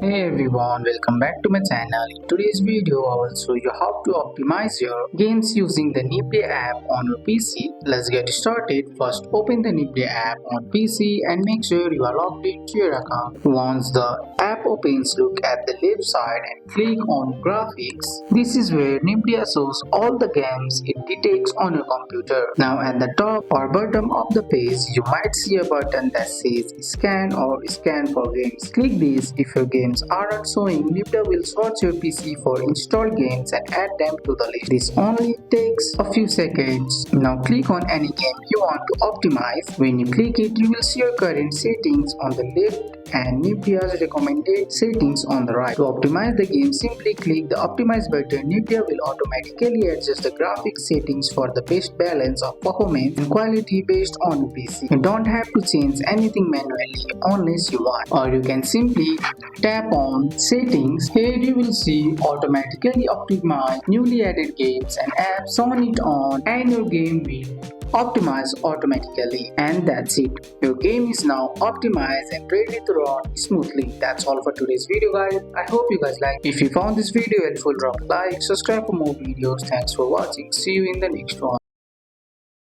Hey everyone, welcome back to my channel. In today's video, I will show you how to optimize your games using the Nvidia app on your PC. Let's get started. First, open the Nvidia app on PC and make sure you are logged into your account. Once the app opens, look at the left side and click on Graphics. This is where Nvidia shows all the games it detects on your computer. Now at the top or bottom of the page, you might see a button that says Scan or Scan for Games. Click this. If your games aren't showing, Nvidia will search your PC for installed games and add them to the list. This only takes a few seconds. Now click on any game you want to optimize. When you click it, you will see your current settings on the left and Nvidia's recommended settings on the right. To optimize the game, simply click the Optimize button. Nvidia will automatically adjust the graphics settings for the best balance of performance and quality based on your PC. You don't have to change anything manually unless you want, or you can simply tap on Settings. Here you will see Automatically Optimize newly added games and apps. Turn it on and your game will optimize automatically, and that's it. Your game is now optimized and ready to run smoothly. That's all for today's video, guys. I hope you guys liked. If you found this video helpful, drop a like, subscribe for more videos. Thanks for watching. See you in the next one.